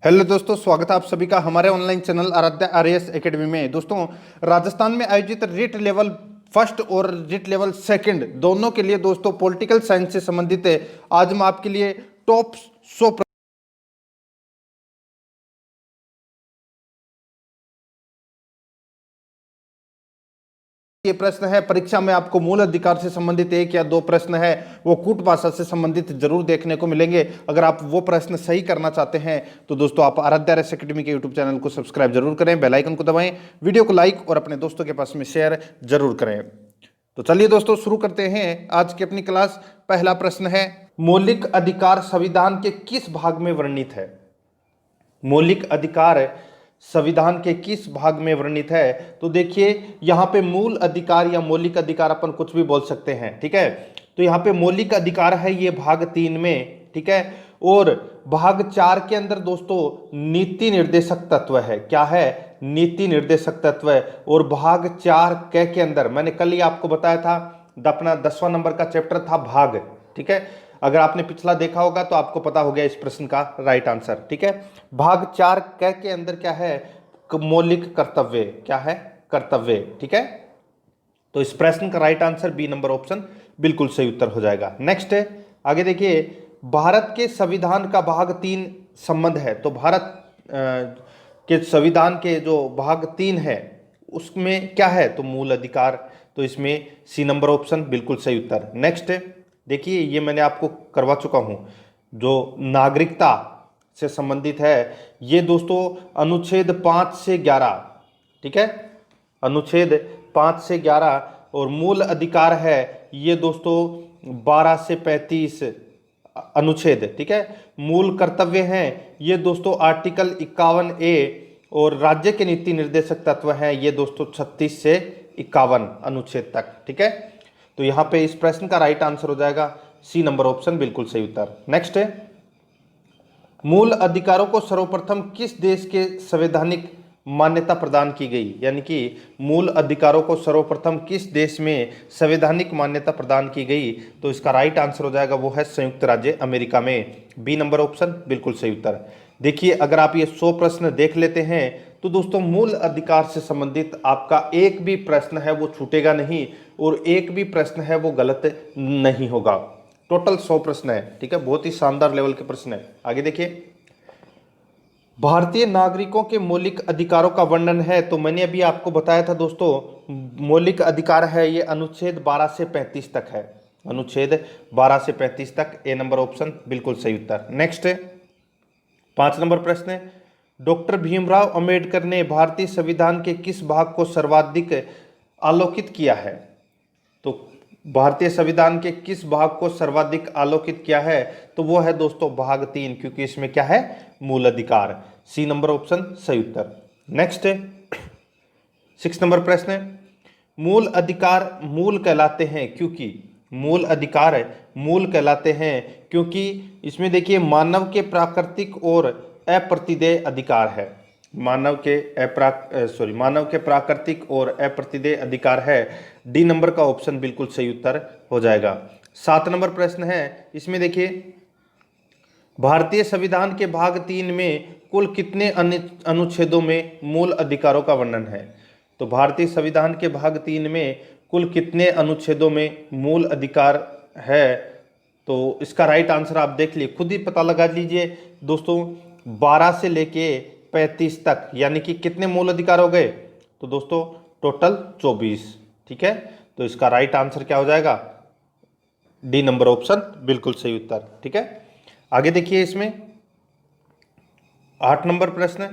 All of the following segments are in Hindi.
हेलो दोस्तों, स्वागत है आप सभी का हमारे online channel Aaradhya RAS academy में। दोस्तों, राजस्थान में आयोजित रिट लेवल फर्स्ट और रिट लेवल सेकंड दोनों के लिए दोस्तों पॉलिटिकल साइंस से संबंधित है। आज मैं आपके लिए टॉप 100 ये प्रश्न है। परीक्षा में आपको मूल अधिकार से संबंधित एक या दो प्रश्न है वो कूट भाषा से संबंधित जरूर देखने को मिलेंगे। अगर आप वो प्रश्न सही करना चाहते हैं तो दोस्तों आप आराध्या आरएएस एकेडमी के यूट्यूब चैनल को सब्सक्राइब जरूर करें, बेल आइकन को दबाएं, वीडियो को लाइक और अपने दोस्तों के पास में शेयर जरूर करें। तो चलिए दोस्तों शुरू करते हैं आज की अपनी क्लास। पहला प्रश्न है, मौलिक अधिकार संविधान के किस भाग में वर्णित है? मौलिक अधिकार संविधान के किस भाग में वर्णित है? तो देखिए यहां पे मूल अधिकार या मौलिक अधिकार अपन कुछ भी बोल सकते हैं, ठीक है। तो यहां पे मौलिक अधिकार है ये भाग 3 में, ठीक है। और भाग 4 के अंदर दोस्तों नीति निर्देशक तत्व है। क्या है? नीति निर्देशक तत्व है। और भाग 4 के अंदर मैंने कल ही आपको बताया था, अपना 10वां नंबर का चैप्टर था भाग, ठीक है। अगर आपने पिछला देखा होगा तो आपको पता हो गया इस प्रश्न का राइट आंसर, ठीक है। भाग 4 के अंदर क्या है? मौलिक कर्तव्य। क्या है? कर्तव्य, ठीक है। तो इस प्रश्न का right answer B number option बिल्कुल सही उत्तर हो जाएगा। नेक्स्ट है, आगे देखिए, भारत के संविधान का भाग 3 संबंध है। तो भारत के संविधान के जो भाग 3 है उसमें क्या है? तो मूल अधिकार। तो इसमें सी नंबर ऑप्शन बिल्कुल सही उत्तर। नेक्स्ट देखिए, ये मैंने आपको करवा चुका हूं, जो नागरिकता से संबंधित है ये दोस्तों अनुच्छेद 5 से 11, ठीक है। अनुच्छेद 5 से 11 और मूल अधिकार है ये दोस्तों 12 से 35 अनुच्छेद, ठीक है। मूल कर्तव्य हैं ये दोस्तों आर्टिकल 51A और राज्य के नीति निर्देशक तत्व हैं ये दोस्तों 36 से 51 अनुच्छेद तक, ठीक है। तो यहां पे इस प्रश्न का राइट आंसर हो जाएगा सी नंबर ऑप्शन बिल्कुल सही उत्तर। नेक्स्ट है, मूल अधिकारों को सर्वप्रथम किस देश के संवैधानिक मान्यता प्रदान की गई? यानी कि मूल अधिकारों को सर्वप्रथम किस देश में संवैधानिक मान्यता प्रदान की गई? तो इसका राइट आंसर हो जाएगा वो है संयुक्त राज्य अमेरिका में, बी नंबर ऑप्शन बिल्कुल सही उत्तर। देखिए अगर आप ये 100 प्रश्न देख लेते हैं तो दोस्तों मूल अधिकार से संबंधित आपका एक भी प्रश्न है वो छूटेगा नहीं और एक भी प्रश्न है वो गलत नहीं होगा। टोटल 100 प्रश्न है, ठीक है। बहुत ही शानदार लेवल के प्रश्न है। आगे देखिए, भारतीय नागरिकों के मौलिक अधिकारों का वर्णन है। तो मैंने अभी आपको बताया था दोस्तों, मौलिक अधिकार है ये अनुच्छेद 12 से 35 तक है। अनुच्छेद 12 से 35 तक, ए नंबर ऑप्शन बिल्कुल सही उत्तर। नेक्स्ट 5 नंबर प्रश्न है, डॉक्टर भीमराव अंबेडकर ने भारतीय संविधान के किस भाग को सर्वाधिक आलोकित किया है? तो भारतीय संविधान के किस भाग को सर्वाधिक आलोकित किया है? तो वो है दोस्तों भाग 3, क्योंकि इसमें क्या है? मूल अधिकार, सी नंबर ऑप्शन सही उत्तर। नेक्स्ट 6 नंबर प्रश्न है, मूल अधिकार मूल कहलाते हैं क्योंकि? मूल अधिकार है मूल कहलाते हैं क्योंकि इसमें देखिए मानव के प्राकृतिक और अप्रतिदेय अधिकार है। मानव के प्राकृतिक और अप्रतिदेय अधिकार है, डी नंबर का ऑप्शन बिल्कुल सही उत्तर हो जाएगा। 7 नंबर प्रश्न है, इसमें देखिए भारतीय संविधान के भाग 3 में कुल कितने अनुच्छेदों में मूल अधिकारों का वर्णन है? तो भारतीय संविधान के भाग 3 में कुल कितने अनुच्छेदों में मूल अधिकार है? तो इसका राइट आंसर आप देख लिए, खुद ही पता लगा लीजिए दोस्तों, 12 से लेके 35 तक, यानी कि कितने मूल अधिकार हो गए? तो दोस्तों टोटल 24, ठीक है। तो इसका राइट आंसर क्या हो जाएगा? डी नंबर ऑप्शन बिल्कुल सही उत्तर, ठीक है। आगे देखिए, इसमें 8 नंबर प्रश्न,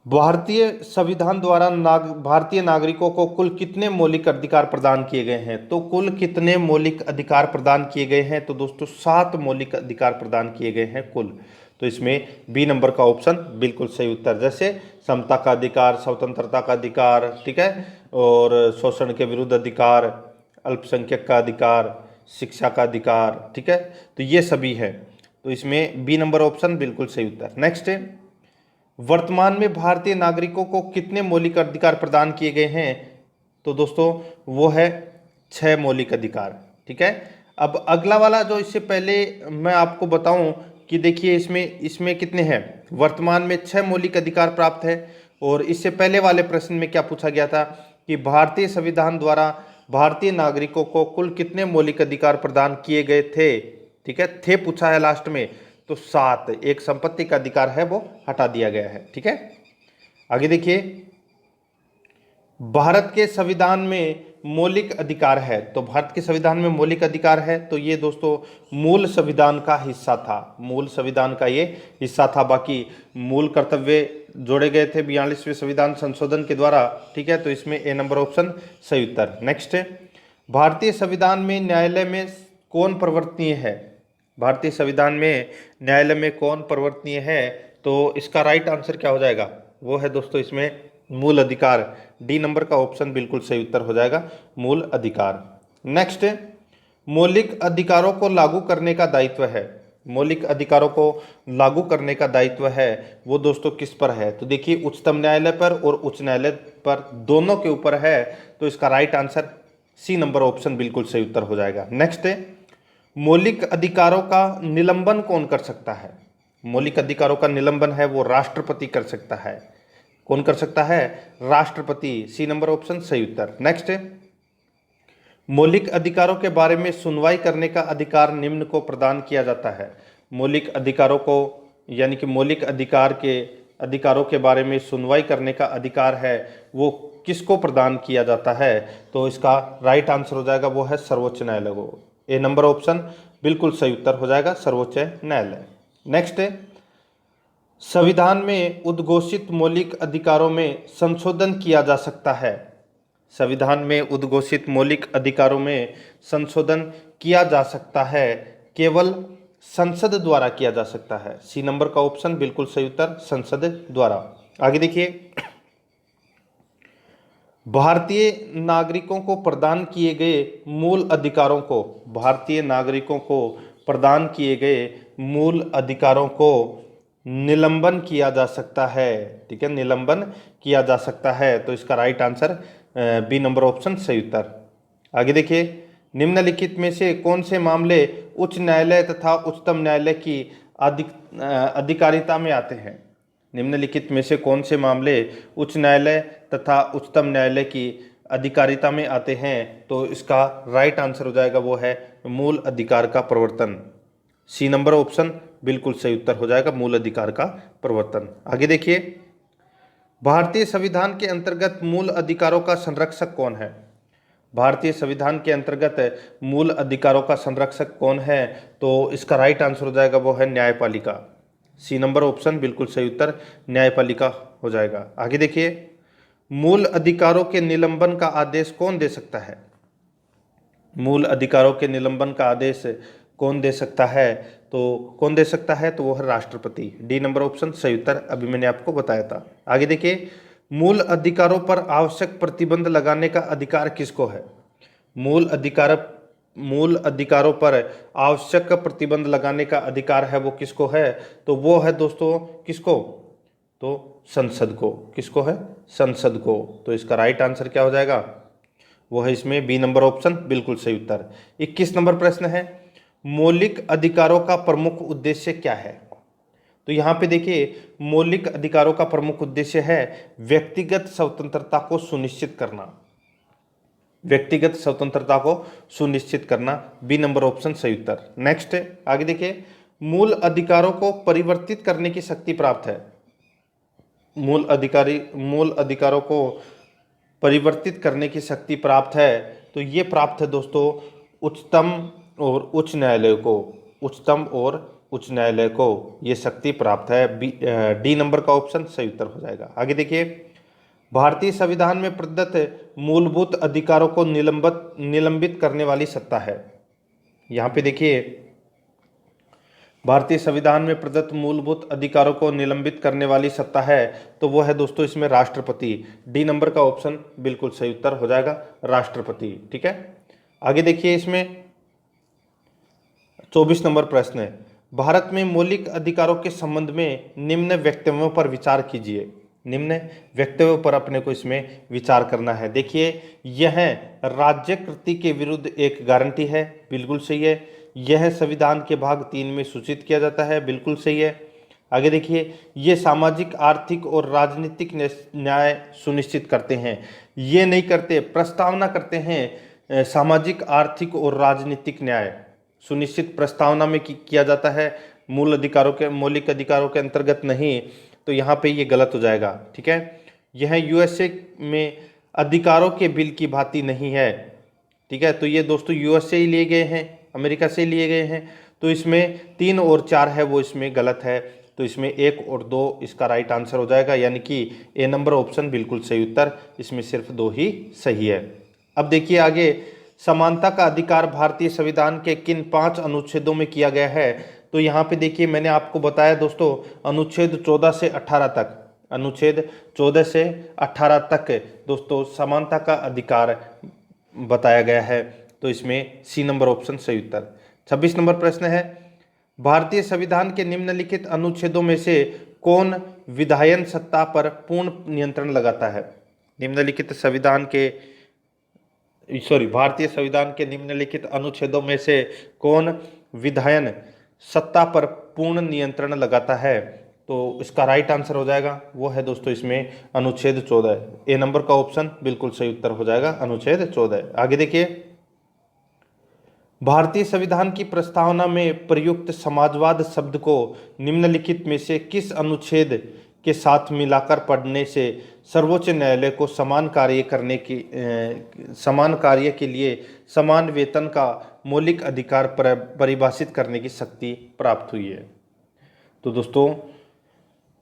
भारतीय संविधान द्वारा भारतीय नागरिकों को कुल कितने मौलिक अधिकार प्रदान किए गए हैं? तो कुल कितने मौलिक अधिकार प्रदान किए गए हैं? तो दोस्तों 7 मौलिक अधिकार प्रदान किए गए हैं कुल। तो इसमें बी नंबर का ऑप्शन बिल्कुल सही उत्तर, जैसे समता का अधिकार, स्वतंत्रता का अधिकार, ठीक है, और शोषण के विरुद्ध अधिकार, अल्पसंख्यक का अधिकार, शिक्षा का अधिकार, ठीक है। तो ये सभी है, तो इसमें बी नंबर ऑप्शन बिल्कुल सही उत्तर। नेक्स्ट है, वर्तमान में भारतीय नागरिकों को कितने मौलिक अधिकार प्रदान किए गए हैं? तो दोस्तों वो है 6 मौलिक अधिकार, ठीक है। अब अगला वाला जो इससे पहले मैं आपको बताऊं कि देखिए इसमें इसमें कितने हैं, वर्तमान में 6 मौलिक अधिकार प्राप्त है। और इससे पहले वाले प्रश्न में क्या पूछा गया था कि भारतीय संविधान द्वारा भारतीय नागरिकों को कुल कितने मौलिक अधिकार प्रदान किए गए थे। ठीक है, थे पूछा है लास्ट में, तो 7। एक संपत्ति का अधिकार है वो हटा दिया गया है। ठीक है, आगे देखिए, भारत के संविधान में मौलिक अधिकार है, तो भारत के संविधान में मौलिक अधिकार है, तो ये दोस्तों मूल संविधान का हिस्सा था, मूल संविधान का ये हिस्सा था। बाकी मूल कर्तव्य जोड़े गए थे 42वें संविधान संशोधन के द्वारा। ठीक है, तो इसमें ए नंबर ऑप्शन सही उत्तर। नेक्स्ट, भारतीय संविधान में न्यायालय में कौन परिवर्तनीय है। भारतीय संविधान में न्यायालय में कौन परिवर्तनीय है, तो इसका राइट आंसर क्या हो जाएगा, वो है दोस्तों इसमें मूल अधिकार। डी नंबर का ऑप्शन बिल्कुल सही उत्तर हो जाएगा, मूल अधिकार। नेक्स्ट, मौलिक अधिकारों को लागू करने का दायित्व है। मौलिक अधिकारों को लागू करने का दायित्व है वो दोस्तों किस पर है, तो देखिए उच्चतम न्यायालय पर और उच्च न्यायालय पर, दोनों के ऊपर है, तो इसका right answer C number option बिल्कुल सही उत्तर हो जाएगा। नेक्स्ट, मौलिक अधिकारों का निलंबन कौन कर सकता है। मौलिक अधिकारों का निलंबन है वो राष्ट्रपति कर सकता है। कौन कर सकता है, राष्ट्रपति। सी नंबर ऑप्शन सही उत्तर। नेक्स्ट, मौलिक अधिकारों के बारे में सुनवाई करने का अधिकार निम्न को प्रदान किया जाता है। मौलिक अधिकारों को यानी कि मौलिक अधिकारों के बारे में सुनवाई करने का अधिकार है वो किसको प्रदान किया जाता है, तो इसका राइट आंसर हो जाएगा वो है सर्वोच्च न्यायालय को। ए नंबर ऑप्शन बिल्कुल सही उत्तर हो जाएगा, सर्वोच्च न्यायालय। नेक्स्ट, संविधान में उद्घोषित मौलिक अधिकारों में संशोधन किया जा सकता है। संविधान में उद्घोषित मौलिक अधिकारों में संशोधन किया जा सकता है, केवल संसद द्वारा किया जा सकता है। सी नंबर का ऑप्शन बिल्कुल सही उत्तर, संसद द्वारा। आगे देखिए, भारतीय नागरिकों को प्रदान किए गए मूल अधिकारों को, भारतीय नागरिकों को प्रदान किए गए मूल अधिकारों को निलंबन किया जा सकता है। ठीक है, निलंबन किया जा सकता है, तो इसका right answer B number option सही उत्तर। आगे देखिए, निम्नलिखित में से कौन से मामले उच्च न्यायालय तथा उच्चतम न्यायालय की अधिकारिता में आते हैं। निम्नलिखित में से कौन से मामले उच्च न्यायालय तथा उच्चतम न्यायालय की अधिकारिता में आते हैं, तो इसका राइट आंसर हो जाएगा वो है मूल अधिकार का प्रवर्तन। सी नंबर ऑप्शन बिल्कुल सही उत्तर हो जाएगा, मूल अधिकार का प्रवर्तन। आगे देखिए, भारतीय संविधान के अंतर्गत मूल अधिकारों का संरक्षक कौन है। भारतीय संविधान के अंतर्गत मूल अधिकारों का संरक्षक कौन है, तो इसका राइट आंसर हो जाएगा वो है न्यायपालिका। सी नंबर ऑप्शन बिल्कुल सही उत्तर, न्यायपालिका हो जाएगा। आगे देखिए, मूल अधिकारों के निलंबन का आदेश कौन दे सकता है। मूल अधिकारों के निलंबन का आदेश कौन दे सकता है, तो कौन दे सकता है, तो वो है राष्ट्रपति। डी नंबर ऑप्शन सही उत्तर, अभी मैंने आपको बताया था। आगे देखिए, मूल अधिकारों पर आवश्यक प्रतिबंध लगाने का अधिकार किसको है। मूल अधिकारों पर आवश्यक प्रतिबंध लगाने का अधिकार है वो किसको है, तो वो है दोस्तों किसको, तो संसद को। किसको है, संसद को। तो इसका राइट आंसर क्या हो जाएगा, वो है इसमें बी नंबर ऑप्शन बिल्कुल सही उत्तर। 21 नंबर प्रश्न है, मौलिक अधिकारों का प्रमुख उद्देश्य क्या है। तो यहाँ पे देखिए, मौलिक अधिकारों का प्रमुख उद्देश्य है व्यक्तिगत स्वतंत्रता को सुनिश्चित करना। व्यक्तिगत स्वतंत्रता को सुनिश्चित करना, बी नंबर ऑप्शन सही उत्तर। नेक्स्ट, आगे देखिए, मूल अधिकारों को परिवर्तित करने की शक्ति प्राप्त है। मूल अधिकारों को परिवर्तित करने की शक्ति प्राप्त है, तो ये प्राप्त है दोस्तों उच्चतम और उच्च न्यायालय को। उच्चतम और उच्च न्यायालय को ये शक्ति प्राप्त है। डी नंबर का ऑप्शन सही उत्तर हो जाएगा। आगे देखिए, भारतीय संविधान में प्रदत्त मूलभूत अधिकारों को निलंबित करने वाली सत्ता है। यहाँ पे देखिए, भारतीय संविधान में प्रदत्त मूलभूत अधिकारों को निलंबित करने वाली सत्ता है, तो वो है दोस्तों इसमें राष्ट्रपति। डी नंबर का ऑप्शन बिल्कुल सही उत्तर हो जाएगा, राष्ट्रपति। ठीक है, आगे देखिए, इसमें 24 नंबर प्रश्न है, भारत में मौलिक अधिकारों के संबंध में निम्न वक्तव्यों पर विचार कीजिए। निम्न वक्तव्यों पर अपने को इसमें विचार करना है। देखिए, यह राज्य कृति के विरुद्ध एक गारंटी है, बिल्कुल सही है। यह संविधान के भाग 3 में सूचित किया जाता है, बिल्कुल सही है। आगे देखिए, ये सामाजिक, आर्थिक और राजनीतिक न्याय सुनिश्चित करते हैं। ये नहीं करते, प्रस्तावना करते हैं सामाजिक, आर्थिक और राजनीतिक न्याय सुनिश्चित प्रस्तावना में किया जाता है, मूल अधिकारों के, मौलिक अधिकारों के अंतर्गत नहीं। तो यहाँ पे ये गलत हो जाएगा, ठीक है। यह यूएसए में अधिकारों के बिल की भांति नहीं है, ठीक है। तो ये दोस्तों यूएसए ही लिए गए हैं, अमेरिका से लिए गए हैं। तो इसमें 3 और 4 है वो इसमें गलत है। तो इसमें 1 और 2 इसका राइट आंसर हो जाएगा, यानी कि ए नंबर ऑप्शन बिल्कुल सही उत्तर। इसमें सिर्फ 2 ही सही है। अब देखिए आगे, समानता का अधिकार भारतीय संविधान के किन 5 अनुच्छेदों में किया गया है। तो यहाँ पे देखिए, मैंने आपको बताया दोस्तों, अनुच्छेद 14 से 18 तक, अनुच्छेद 14 से 18 तक दोस्तों समानता का अधिकार बताया गया है। तो इसमें सी नंबर ऑप्शन सही उत्तर। 26 नंबर प्रश्न है, भारतीय संविधान के निम्नलिखित अनुच्छेदों में से कौन विधायन सत्ता पर पूर्ण नियंत्रण लगाता है। निम्नलिखित संविधान के भारतीय संविधान के निम्नलिखित अनुच्छेदों में से कौन विधायन सत्ता पर पूर्ण नियंत्रण लगाता है। तो इसका राइट आंसर हो जाएगा, वो है दोस्तों इसमें अनुच्छेद 14। ए नंबर का ऑप्शन बिल्कुल सही उत्तर हो जाएगा, अनुच्छेद 14। आगे देखिए, भारतीय संविधान की प्रस्तावना में प्रयुक्त समाजवाद शब्द को निम्नलिखित में से किस अनुच्छेद के साथ मिलाकर पढ़ने से सर्वोच्च न्यायालय को समान कार्य के लिए समान वेतन का मौलिक अधिकार परिभाषित करने की शक्ति प्राप्त हुई है। तो दोस्तों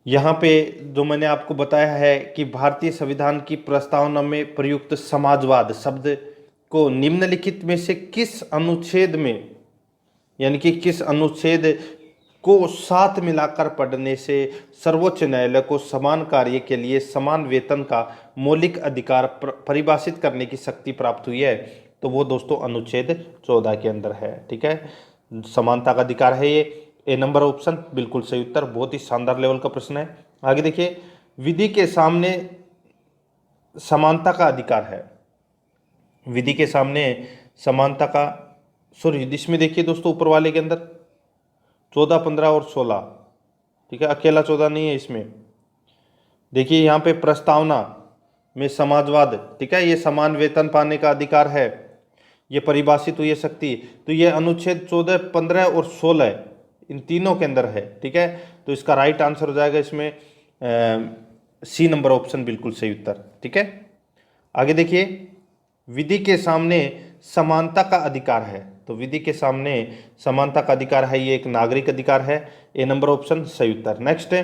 यहाँ पे जो मैंने आपको बताया है कि भारतीय संविधान की प्रस्तावना में प्रयुक्त समाजवाद शब्द को निम्नलिखित में से किस अनुच्छेद में, यानी कि किस अनुच्छेद को साथ मिलाकर पढ़ने से सर्वोच्च न्यायालय को समान कार्य के लिए समान वेतन का मौलिक अधिकार परिभाषित करने की शक्ति प्राप्त हुई है। तो वो दोस्तों अनुच्छेद 14 के अंदर है, ठीक है। समानता का अधिकार है ये, ए नंबर ऑप्शन बिल्कुल सही उत्तर। बहुत ही शानदार लेवल का प्रश्न है। आगे देखिए, विधि के सामने समानता का अधिकार है। विधि के सामने समानता का, इसमें देखिए दोस्तों ऊपर वाले के अंदर 14, 15 और 16, ठीक है, अकेला 14 नहीं है इसमें। देखिए यहाँ पे प्रस्तावना में समाजवाद, ठीक है, ये समान वेतन पाने का अधिकार है, ये परिभाषित हुई है शक्ति। तो ये अनुच्छेद 14, 15 और 16 इन तीनों के अंदर है, ठीक है। तो इसका राइट आंसर हो जाएगा इसमें सी नंबर ऑप्शन बिल्कुल सही उत्तर, ठीक है। आगे देखिए, विधि के सामने समानता का अधिकार है। तो विधि के सामने समानता का अधिकार है, ये एक नागरिक अधिकार है, ए नंबर ऑप्शन सही उत्तर। नेक्स्ट है,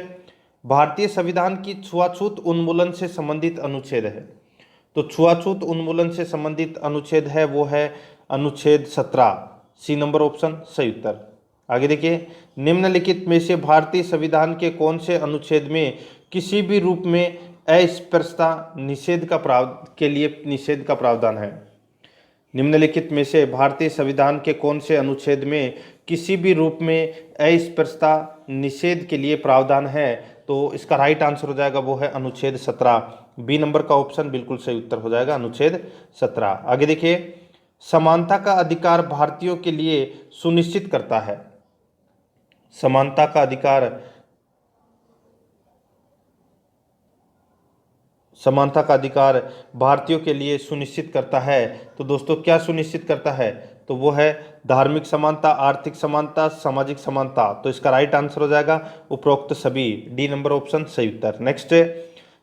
भारतीय संविधान की छुआछूत उन्मूलन से संबंधित अनुच्छेद है। तो छुआछूत उन्मूलन से संबंधित अनुच्छेद है वो है अनुच्छेद 17, सी नंबर ऑप्शन सही उत्तर। आगे देखिए, निम्नलिखित में से भारतीय संविधान के कौन से अनुच्छेद में किसी भी रूप में अस्पृश्यता निषेध का प्रावधान है। निम्नलिखित में से भारतीय संविधान के कौन से अनुच्छेद में किसी भी रूप में अस्पृश्यता निषेध के लिए प्रावधान है। तो इसका राइट आंसर हो जाएगा वो है अनुच्छेद 17, बी नंबर का ऑप्शन बिल्कुल सही उत्तर हो जाएगा, अनुच्छेद 17। आगे देखिए, समानता का अधिकार भारतीयों के लिए सुनिश्चित करता है। समानता का अधिकार, समानता का अधिकार भारतीयों के लिए सुनिश्चित करता है। तो दोस्तों क्या सुनिश्चित करता है, तो वो है धार्मिक समानता, आर्थिक समानता, सामाजिक समानता। तो इसका राइट आंसर हो जाएगा उपरोक्त सभी, डी नंबर ऑप्शन सही उत्तर। नेक्स्ट,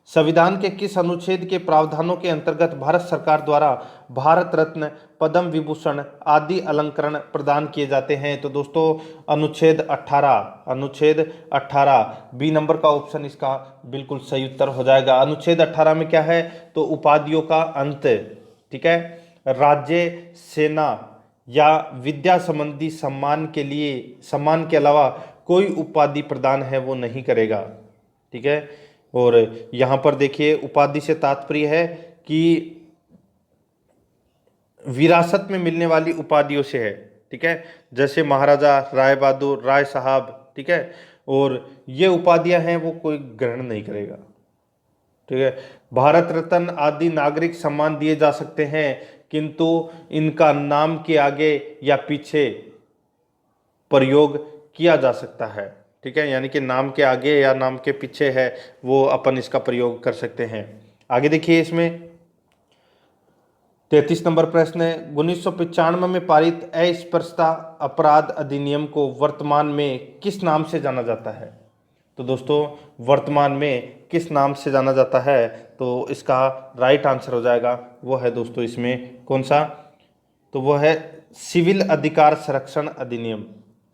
संविधान के किस अनुच्छेद के प्रावधानों के अंतर्गत भारत सरकार द्वारा भारत रत्न, पद्म विभूषण आदि अलंकरण प्रदान किए जाते हैं। तो दोस्तों अनुच्छेद 18, अनुच्छेद 18 बी नंबर का ऑप्शन इसका बिल्कुल सही उत्तर हो जाएगा। अनुच्छेद 18 में क्या है, तो उपाधियों का अंत, ठीक है, राज्य, सेना या विद्या संबंधी सम्मान के अलावा कोई उपाधि प्रदान है वो नहीं करेगा, ठीक है। और यहाँ पर देखिए, उपाधि से तात्पर्य है कि विरासत में मिलने वाली उपाधियों से है, ठीक है, जैसे महाराजा, राय बहादुर, राय साहब, ठीक है। और ये उपाधियां हैं वो कोई ग्रहण नहीं करेगा, ठीक है। भारत रत्न आदि नागरिक सम्मान दिए जा सकते हैं, किंतु इनका नाम के आगे या पीछे प्रयोग किया जा सकता है। ठीक है, यानी कि नाम के आगे या नाम के पीछे है वो अपन इसका प्रयोग कर सकते हैं। आगे देखिए, इसमें 33 नंबर प्रश्न है, 1995 में पारित अस्पृश्यता अपराध अधिनियम को वर्तमान में किस नाम से जाना जाता है? तो दोस्तों वर्तमान में किस नाम से जाना जाता है? तो इसका राइट आंसर हो जाएगा, वो है दोस्तों इसमें कौन सा? तो वो है सिविल अधिकार संरक्षण अधिनियम।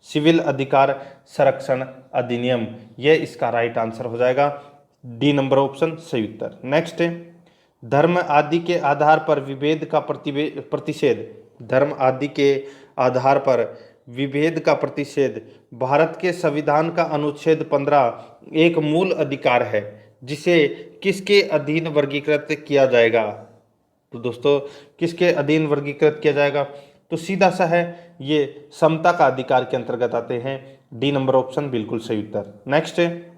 सिविल अधिकार संरक्षण अधिनियम, ये इसका राइट आंसर हो जाएगा। डी नंबर ऑप्शन सही उत्तर। नेक्स्ट है, धर्म आदि के आधार पर विभेद का प्रतिषेध। धर्म आदि के आधार पर विभेद का प्रतिषेध भारत के संविधान का अनुच्छेद 15 एक मूल अधिकार है जिसे किसके अधीन वर्गीकृत किया जाएगा? तो दोस्तों किसके अधीन वर्गीकृत किया जाएगा? तो सीधा सा है, ये समता का अधिकार के अंतर्गत आते हैं। डी नंबर ऑप्शन बिल्कुल सही उत्तर। नेक्स्ट है,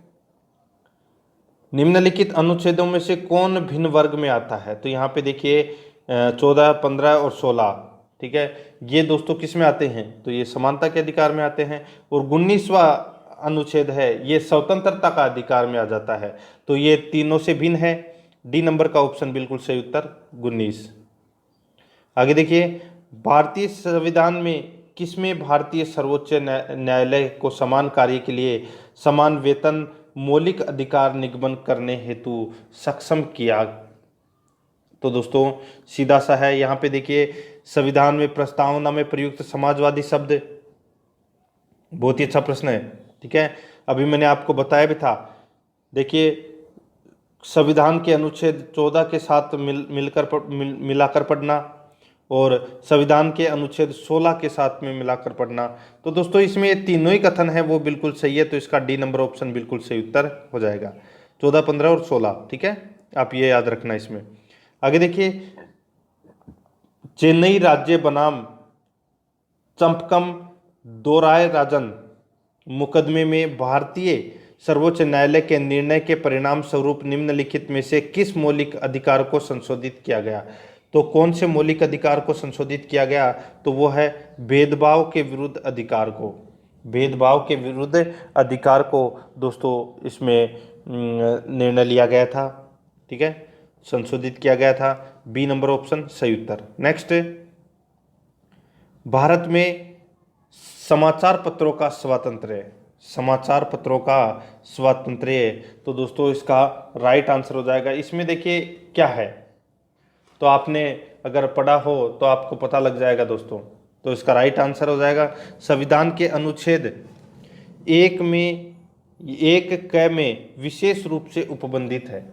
निम्नलिखित अनुच्छेदों में से कौन भिन्न वर्ग में आता है? तो यहाँ पे देखिए 14, 15 और 16, ठीक है, ये दोस्तों किस में आते हैं? तो ये समानता के अधिकार में आते हैं। और 19वां अनुच्छेद है, ये स्वतंत्रता का अधिकार में आ जाता है। तो ये तीनों से भिन्न है। डी नंबर का ऑप्शन बिल्कुल सही उत्तर 19। आगे देखिए, भारतीय संविधान में किसमें भारतीय सर्वोच्च न्यायालय को समान कार्य के लिए समान वेतन मौलिक अधिकार निगमन करने हेतु सक्षम किया? तो दोस्तों सीधा सा है, यहाँ पे देखिए संविधान में प्रस्तावना में प्रयुक्त समाजवादी शब्द, बहुत ही अच्छा प्रश्न है। ठीक है, अभी मैंने आपको बताया भी था। देखिए संविधान के अनुच्छेद 14 के साथ मिलाकर पढ़ना और संविधान के अनुच्छेद 16 के साथ में मिलाकर पढ़ना। तो दोस्तों इसमें ये तीनों ही कथन है वो बिल्कुल सही है। तो इसका डी नंबर ऑप्शन बिल्कुल सही उत्तर हो जाएगा, 14, 15 और 16। ठीक है, आप ये याद रखना इसमें। आगे देखिए, चेन्नई राज्य बनाम चंपकम दोराय राजन मुकदमे में भारतीय सर्वोच्च न्यायालय के निर्णय के परिणाम स्वरूप निम्नलिखित में से किस मौलिक अधिकार को संशोधित किया गया? तो कौन से मौलिक अधिकार को संशोधित किया गया? तो वो है भेदभाव के विरुद्ध अधिकार को। भेदभाव के विरुद्ध अधिकार को दोस्तों इसमें निर्णय लिया गया था। ठीक है, संशोधित किया गया था। बी नंबर ऑप्शन सही उत्तर। नेक्स्ट, भारत में समाचार पत्रों का स्वातंत्र्य। समाचार पत्रों का स्वातंत्र्य, तो दोस्तों इसका राइट आंसर हो जाएगा। इसमें देखिए क्या है, तो आपने अगर पढ़ा हो तो आपको पता लग जाएगा दोस्तों। तो इसका राइट आंसर हो जाएगा, संविधान के अनुच्छेद 1 में विशेष रूप से उपबंधित है।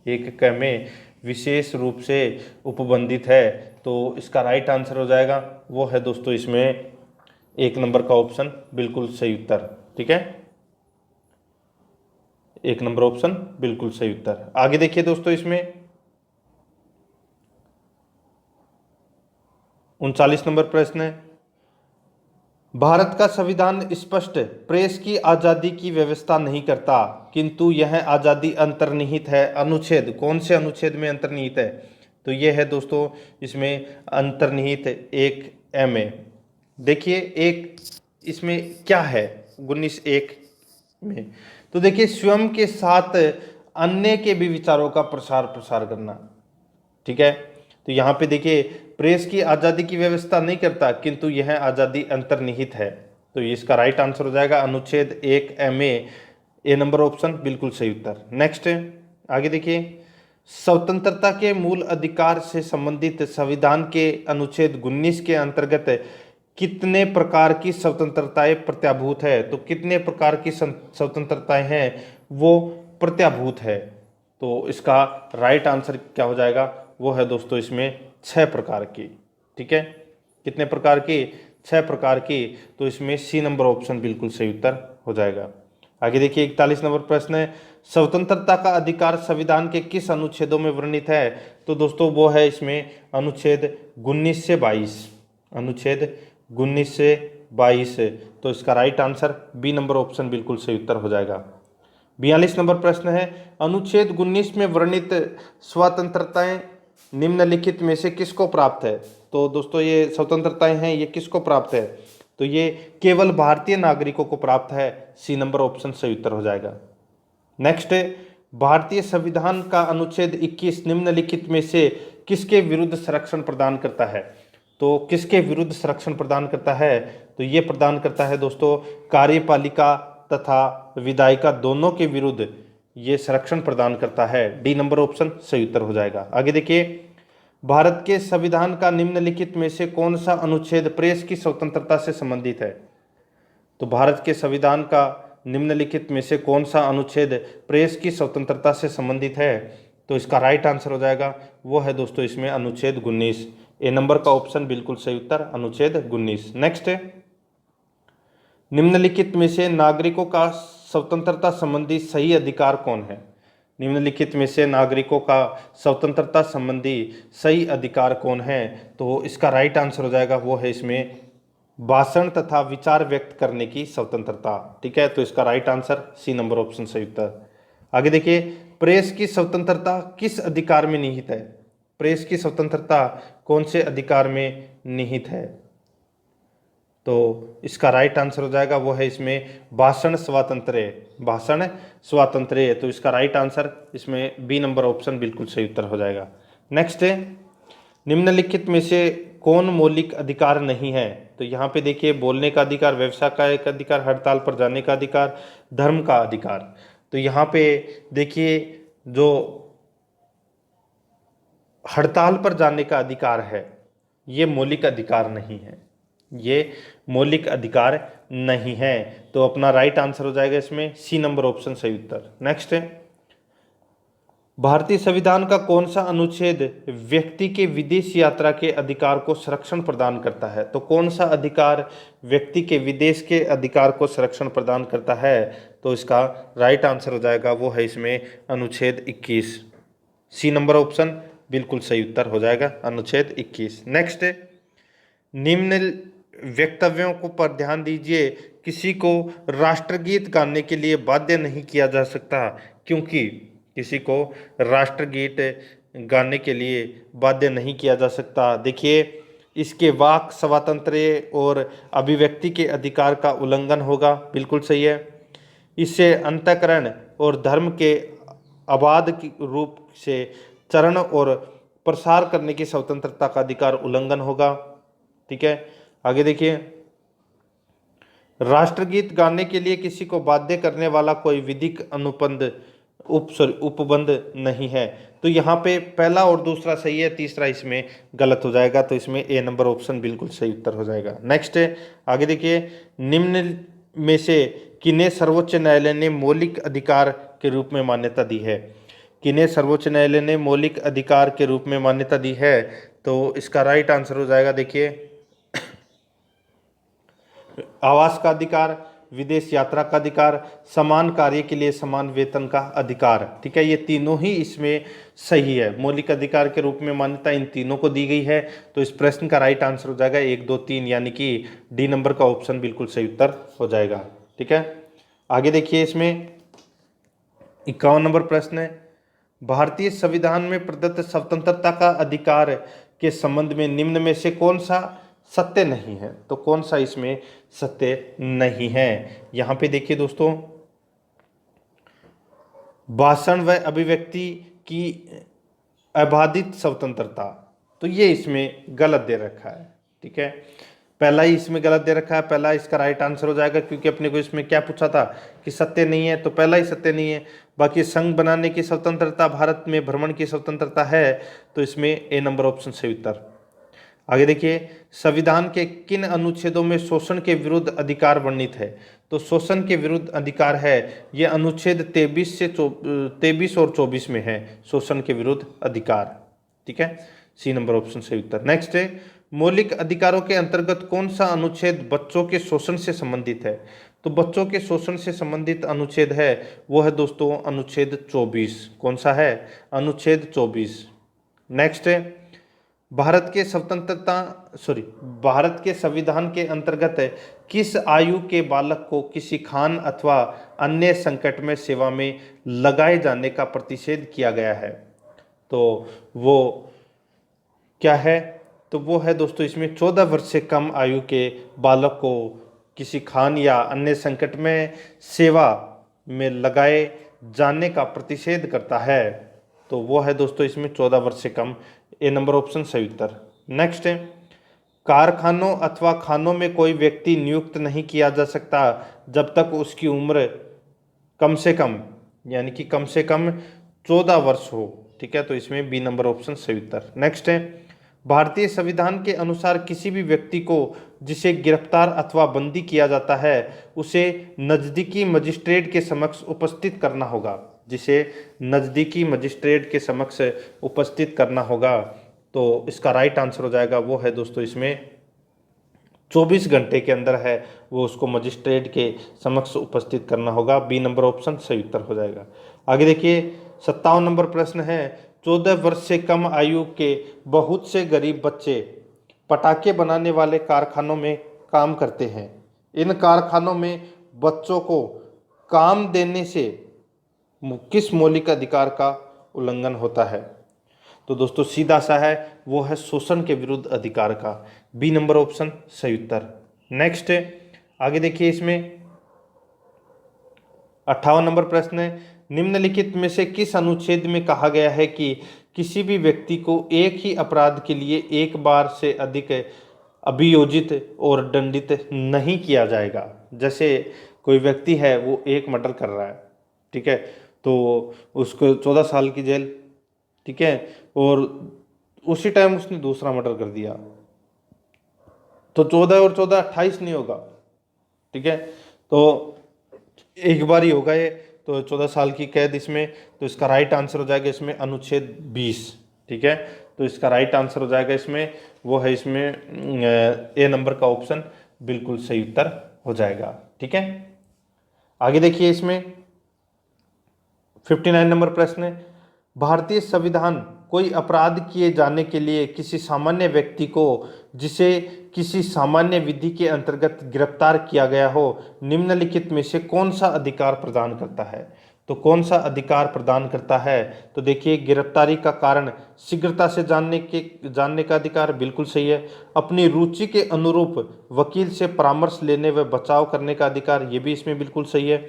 1 में विशेष रूप से उपबंधित है। तो इसका राइट आंसर हो जाएगा, वो है दोस्तों इसमें 1 नंबर का ऑप्शन बिल्कुल सही उत्तर। ठीक है, 1 नंबर ऑप्शन बिल्कुल सही उत्तर। आगे देखिए दोस्तों, इसमें 39 नंबर प्रश्न है, भारत का संविधान स्पष्ट प्रेस की आजादी की व्यवस्था नहीं करता किंतु यह आजादी अंतर्निहित है। अनुच्छेद, कौन से अनुच्छेद में अंतर्निहित है? तो यह है दोस्तों इसमें अंतर्निहित 1 में। देखिए एक इसमें क्या है 19(1) में, तो देखिए स्वयं के साथ अन्य के भी विचारों का प्रसार प्रसार करना। ठीक है, तो यहाँ पे देखिए प्रेस की आज़ादी की व्यवस्था नहीं करता किंतु यह आज़ादी अंतर्निहित है। तो इसका राइट आंसर हो जाएगा अनुच्छेद 1 में, ए नंबर ऑप्शन बिल्कुल सही उत्तर। नेक्स्ट आगे देखिए, स्वतंत्रता के मूल अधिकार से संबंधित संविधान के अनुच्छेद 19 के अंतर्गत कितने प्रकार की स्वतंत्रताएं प्रत्याभूत है? तो कितने प्रकार की स्वतंत्रताएं हैं वो प्रत्याभूत है? तो इसका राइट आंसर क्या हो जाएगा? वो है दोस्तों इसमें 6 प्रकार की। ठीक है, कितने प्रकार की? 6 प्रकार की। तो इसमें सी नंबर ऑप्शन बिल्कुल सही उत्तर हो जाएगा। आगे देखिए 41 नंबर प्रश्न है, स्वतंत्रता का अधिकार संविधान के किस अनुच्छेदों में वर्णित है? तो दोस्तों वो है इसमें अनुच्छेद 19 से 22। अनुच्छेद 19 से 22। तो इसका right answer B number option बिल्कुल सही उत्तर हो जाएगा। 42 नंबर प्रश्न है, अनुच्छेद 19 में वर्णित स्वतंत्रताएं निम्नलिखित में से किसको प्राप्त है? तो दोस्तों ये स्वतंत्रताएं हैं, ये किसको प्राप्त है? तो ये केवल भारतीय नागरिकों को प्राप्त है। सी नंबर ऑप्शन सही उत्तर हो जाएगा। नेक्स्ट, भारतीय संविधान का अनुच्छेद 21 निम्नलिखित में से किसके विरुद्ध संरक्षण प्रदान करता है? तो किसके विरुद्ध संरक्षण प्रदान करता है? तो ये प्रदान करता है दोस्तों कार्यपालिका तथा विधायिका दोनों के विरुद्ध ये संरक्षण प्रदान करता है। डी नंबर ऑप्शन सही उत्तर हो जाएगा। आगे देखिए, भारत के संविधान का निम्नलिखित में से कौन सा अनुच्छेद प्रेस की स्वतंत्रता से संबंधित है? तो भारत के संविधान का निम्नलिखित में से कौन सा अनुच्छेद प्रेस की स्वतंत्रता से संबंधित है? तो इसका राइट आंसर हो जाएगा वो है दोस्तों इसमें अनुच्छेद 19। ए नंबर का ऑप्शन बिल्कुल सही उत्तर, अनुच्छेद 19। नेक्स्ट, निम्नलिखित में से नागरिकों का स्वतंत्रता संबंधी सही अधिकार कौन है? निम्नलिखित में से नागरिकों का स्वतंत्रता संबंधी सही अधिकार कौन है? तो इसका राइट आंसर हो जाएगा वो है इसमें भाषण तथा विचार व्यक्त करने की स्वतंत्रता। ठीक है, तो इसका right answer C number option सही उत्तर। आगे देखिए, प्रेस की स्वतंत्रता किस अधिकार में निहित है? प्रेस की स्वतंत्रता कौन से अधिकार में निहित है? तो इसका राइट आंसर हो जाएगा वो है इसमें भाषण स्वातंत्र्य, भाषण स्वातंत्र्य। तो इसका राइट आंसर इसमें बी नंबर ऑप्शन बिल्कुल सही उत्तर हो जाएगा। नेक्स्ट है, निम्नलिखित में से कौन मौलिक अधिकार नहीं है? तो यहाँ पे देखिए, बोलने का अधिकार, व्यवसाय का एक अधिकार, हड़ताल पर जाने का अधिकार, धर्म का अधिकार। तो यहाँ पे देखिए, जो हड़ताल पर जाने का अधिकार है ये मौलिक अधिकार नहीं है, ये मौलिक अधिकार नहीं है। तो अपना राइट आंसर हो जाएगा इसमें सी नंबर ऑप्शन सही उत्तर। नेक्स्ट है, भारतीय संविधान का कौन सा अनुच्छेद व्यक्ति के विदेश यात्रा के अधिकार को संरक्षण प्रदान करता है? तो कौन सा अधिकार व्यक्ति के विदेश के अधिकार को संरक्षण प्रदान करता है? तो इसका राइट आंसर हो जाएगा वो है इसमें अनुच्छेद 21। सी नंबर ऑप्शन बिल्कुल सही उत्तर हो जाएगा, अनुच्छेद 21। नेक्स्ट, निम्न वक्तव्यों को पर ध्यान दीजिए, किसी को राष्ट्रगीत गाने के लिए बाध्य नहीं किया जा सकता, क्योंकि किसी को राष्ट्रगीत गाने के लिए बाध्य नहीं किया जा सकता। देखिए, इसके वाक स्वातंत्र्य और अभिव्यक्ति के अधिकार का उल्लंघन होगा, बिल्कुल सही है। इससे अंतःकरण और धर्म के अबाध रूप से चरण और प्रसार करने की स्वतंत्रता का अधिकार उल्लंघन होगा। ठीक है, आगे देखिए, राष्ट्रगीत गाने के लिए किसी को बाध्य करने वाला कोई विधिक अनुबंध उपबंध नहीं है। तो यहाँ पे पहला और दूसरा सही है, तीसरा इसमें गलत हो जाएगा। तो इसमें ए नंबर ऑप्शन बिल्कुल सही उत्तर हो जाएगा। नेक्स्ट है, आगे देखिए, निम्न में से किन्हें सर्वोच्च न्यायालय ने मौलिक अधिकार के रूप में मान्यता दी है? किन्हें सर्वोच्च न्यायालय ने मौलिक अधिकार के रूप में मान्यता दी है? तो इसका राइट आंसर हो जाएगा, देखिए, आवास का अधिकार, विदेश यात्रा का अधिकार, समान कार्य के लिए समान वेतन का अधिकार। ठीक है, ये तीनों ही इसमें सही है। मौलिक अधिकार के रूप में मान्यता इन तीनों को दी गई है। तो इस प्रश्न का राइट आंसर हो जाएगा 1, 2, 3, यानी कि डी नंबर का ऑप्शन बिल्कुल सही उत्तर हो जाएगा। ठीक है, आगे देखिए, इसमें 51 नंबर प्रश्न है, भारतीय संविधान में प्रदत्त स्वतंत्रता का अधिकार के संबंध में निम्न में से कौन सा सत्य नहीं है? तो कौन सा इसमें सत्य नहीं है? यहां पे देखिए दोस्तों, भाषण व अभिव्यक्ति की अबाधित स्वतंत्रता, तो ये इसमें गलत दे रखा है। ठीक है, पहला ही इसमें गलत दे रखा है, पहला इसका राइट आंसर हो जाएगा, क्योंकि अपने को इसमें क्या पूछा था कि सत्य नहीं है, तो पहला ही सत्य नहीं है। बाकी संघ बनाने की स्वतंत्रता, भारत में भ्रमण की स्वतंत्रता है, तो इसमें ए नंबर ऑप्शन सही उत्तर। आगे देखिए, संविधान के किन अनुच्छेदों में शोषण के विरुद्ध अधिकार वर्णित है? तो शोषण के विरुद्ध अधिकार है ये अनुच्छेद 23 और 24 में है, शोषण के विरुद्ध अधिकार। ठीक है, सी नंबर ऑप्शन सही उत्तर। नेक्स्ट है, मौलिक अधिकारों के अंतर्गत कौन सा अनुच्छेद बच्चों के शोषण से संबंधित है? तो बच्चों के शोषण से संबंधित अनुच्छेद है वो है दोस्तों अनुच्छेद 24। कौन सा है? अनुच्छेद 24। नेक्स्ट है, भारत के संविधान के अंतर्गत किस आयु के बालक को किसी खान अथवा अन्य संकट में सेवा में लगाए जाने का प्रतिषेध किया गया है? तो वो क्या है? तो वो है दोस्तों इसमें 14 वर्ष से कम आयु के बालक को किसी खान या अन्य संकट में सेवा में लगाए जाने का प्रतिषेध करता है। तो वो है दोस्तों इसमें 14 वर्ष से कम, ए नंबर ऑप्शन सही उत्तर। नेक्स्ट है, कारखानों अथवा खानों में कोई व्यक्ति नियुक्त नहीं किया जा सकता जब तक उसकी उम्र कम से कम, यानी कि कम से कम 14 वर्ष हो। ठीक है, तो इसमें बी नंबर ऑप्शन सही उत्तर। नेक्स्ट है, भारतीय संविधान के अनुसार किसी भी व्यक्ति को जिसे गिरफ्तार अथवा बंदी किया जाता है उसे नजदीकी मजिस्ट्रेट के समक्ष उपस्थित करना होगा। जिसे नजदीकी मजिस्ट्रेट के समक्ष उपस्थित करना होगा, तो इसका राइट आंसर हो जाएगा वो है दोस्तों इसमें 24 घंटे के अंदर है वो उसको मजिस्ट्रेट के समक्ष उपस्थित करना होगा। बी नंबर ऑप्शन सही उत्तर हो जाएगा। आगे देखिए 57 नंबर प्रश्न है, 14 वर्ष से कम आयु के बहुत से गरीब बच्चे पटाखे बनाने वाले कारखानों में काम करते हैं। इन कारखानों में बच्चों को काम देने से किस मौलिक अधिकार का उल्लंघन होता है? तो दोस्तों सीधा सा है, वो है शोषण के विरुद्ध अधिकार का। बी नंबर ऑप्शन सही उत्तर। नेक्स्ट आगे देखिए, इसमें 58 नंबर प्रश्न है, निम्नलिखित में से किस अनुच्छेद में कहा गया है कि किसी भी व्यक्ति को एक ही अपराध के लिए एक बार से अधिक अभियोजित और दंडित नहीं किया जाएगा? जैसे कोई व्यक्ति है वो एक मर्डर कर रहा है, ठीक है, तो उसको 14 साल की जेल, ठीक है, और उसी टाइम उसने दूसरा मर्डर कर दिया तो 14 और 14 28 नहीं होगा, ठीक है, तो एक बार ही होगा ये, तो 14 साल की कैद इसमें। तो इसका राइट आंसर हो जाएगा इसमें अनुच्छेद 20, ठीक है, तो इसका राइट आंसर हो जाएगा इसमें वो है इसमें ए नंबर का ऑप्शन बिल्कुल सही उत्तर हो जाएगा। ठीक है, आगे देखिए इसमें 59 नंबर प्रश्न है, भारतीय संविधान कोई अपराध किए जाने के लिए किसी सामान्य व्यक्ति को जिसे किसी सामान्य विधि के अंतर्गत गिरफ्तार किया गया हो निम्नलिखित में से कौन सा अधिकार प्रदान करता है? तो कौन सा अधिकार प्रदान करता है? तो देखिए, गिरफ्तारी का कारण शीघ्रता से जानने का अधिकार, बिल्कुल सही है। अपनी रुचि के अनुरूप वकील से परामर्श लेने व बचाव करने का अधिकार, ये भी इसमें बिल्कुल सही है।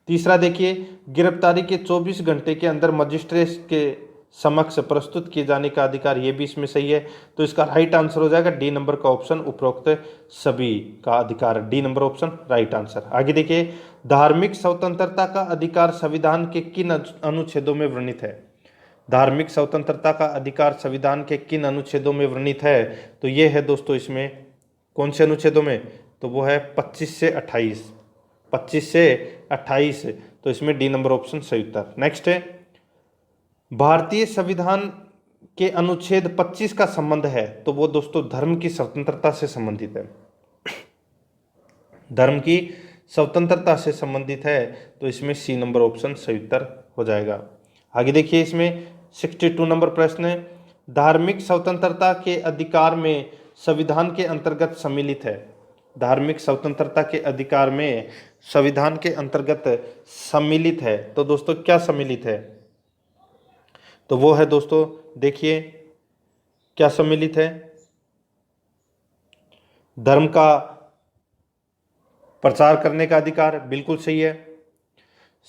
तीसरा देखिए, गिरफ्तारी के 24 घंटे के अंदर मजिस्ट्रेट के समक्ष प्रस्तुत किए जाने का अधिकार, ये भी इसमें सही है। तो इसका राइट आंसर हो जाएगा डी नंबर का ऑप्शन उपरोक्त सभी का अधिकार, D number option right answer. आगे देखिए, धार्मिक स्वतंत्रता का अधिकार संविधान के किन अनुच्छेदों में वर्णित है? धार्मिक स्वतंत्रता का अधिकार संविधान के किन अनुच्छेदों में वर्णित है? तो ये है दोस्तों इसमें कौन से अनुच्छेदों में? तो वो है 25 से 28, 25 से 28, तो इसमें डी नंबर ऑप्शन सही उत्तर। नेक्स्ट है, भारतीय संविधान के अनुच्छेद 25 का संबंध है, तो वो दोस्तों धर्म की स्वतंत्रता से संबंधित है, धर्म की स्वतंत्रता से संबंधित है, तो इसमें सी नंबर ऑप्शन सही उत्तर हो जाएगा। आगे देखिए, इसमें 62 नंबर प्रश्न है, धार्मिक स्वतंत्रता के अधिकार में संविधान के अंतर्गत सम्मिलित है। धार्मिक स्वतंत्रता के अधिकार में संविधान के अंतर्गत सम्मिलित है, तो दोस्तों क्या सम्मिलित है? तो वो है दोस्तों, देखिए क्या सम्मिलित है, धर्म का प्रचार करने का अधिकार, बिल्कुल सही है।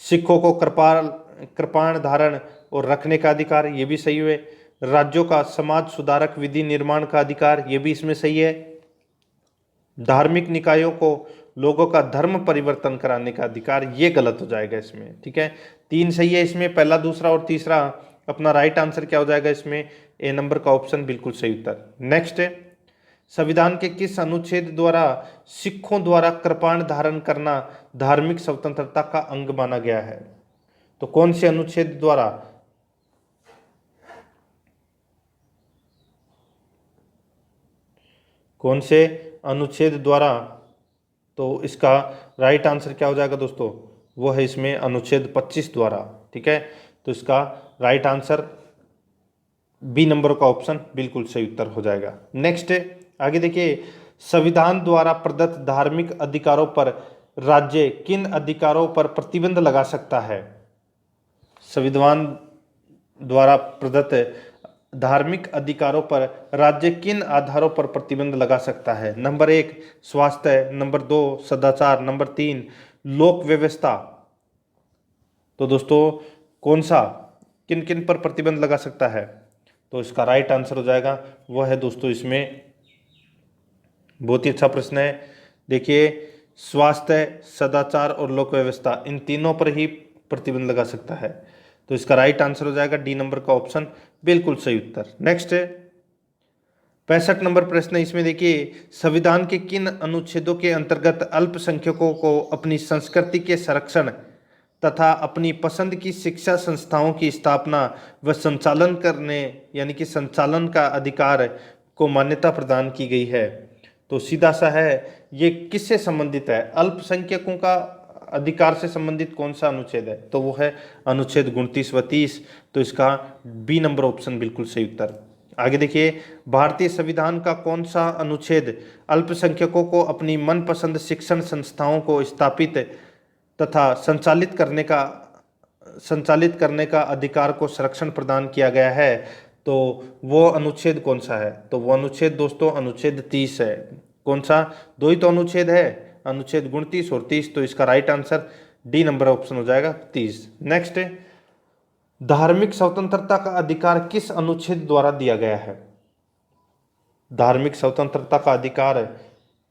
सिखों को कृपाण धारण और रखने का अधिकार, ये भी सही है। राज्यों का समाज सुधारक विधि निर्माण का अधिकार, ये भी इसमें सही है। धार्मिक निकायों को लोगों का धर्म परिवर्तन कराने का अधिकार, ये गलत हो जाएगा इसमें, ठीक है। 3 सही है इसमें, पहला, दूसरा और तीसरा। अपना राइट आंसर क्या हो जाएगा इसमें? ए नंबर का ऑप्शन बिल्कुल सही उत्तर। नेक्स्ट है, संविधान के किस अनुच्छेद द्वारा सिखों द्वारा कृपाण धारण करना धार्मिक स्वतंत्रता का अंग माना गया है? तो कौन से अनुच्छेद द्वारा? कौन से अनुच्छेद द्वारा? तो इसका राइट आंसर क्या हो जाएगा दोस्तों? वो है इसमें अनुच्छेद 25 द्वारा, ठीक है। तो इसका राइट आंसर बी नंबर का ऑप्शन बिल्कुल सही उत्तर हो जाएगा। नेक्स्ट आगे देखिए, संविधान द्वारा प्रदत्त धार्मिक अधिकारों पर राज्य किन अधिकारों पर प्रतिबंध लगा सकता है? संविधान द्वारा प्रदत्त धार्मिक अधिकारों पर राज्य किन आधारों पर प्रतिबंध लगा सकता है? नंबर 1 स्वास्थ्य, नंबर 2 सदाचार, नंबर 3 लोक व्यवस्था। तो दोस्तों कौन सा, किन किन पर प्रतिबंध लगा सकता है? तो इसका राइट आंसर हो जाएगा वह है दोस्तों इसमें, बहुत ही अच्छा प्रश्न है। देखिए स्वास्थ्य, सदाचार और लोक व्यवस्था, इन तीनों पर ही प्रतिबंध लगा सकता है। तो इसका राइट आंसर हो जाएगा डी नंबर का ऑप्शन, बिल्कुल सही उत्तर। नेक्स्ट है 65 नंबर प्रश्न है, इसमें देखिए संविधान के किन अनुच्छेदों के अंतर्गत अल्पसंख्यकों को अपनी संस्कृति के संरक्षण तथा अपनी पसंद की शिक्षा संस्थाओं की स्थापना व संचालन करने यानी कि संचालन का अधिकार को मान्यता प्रदान की गई है? तो सीधा सा है, ये किससे संबंधित है? अल्पसंख्यकों का अधिकार से संबंधित कौन सा अनुच्छेद है? तो वो है अनुच्छेद 29 व 30। तो इसका बी नंबर ऑप्शन बिल्कुल सही उत्तर। आगे देखिए भारतीय संविधान का कौन सा अनुच्छेद अल्पसंख्यकों को अपनी मनपसंद शिक्षण संस्थाओं को स्थापित तथा संचालित करने का अधिकार को संरक्षण प्रदान किया गया है? तो वो अनुच्छेद कौन सा है? तो वो अनुच्छेद दोस्तों अनुच्छेद 30 है। कौन सा? दो ही तो अनुच्छेद है, अनुच्छेद 29 और 30। तो इसका right answer D number option हो जाएगा 30। नेक्स्ट है धार्मिक स्वतंत्रता का अधिकार किस अनुच्छेद द्वारा दिया गया है? धार्मिक स्वतंत्रता का अधिकार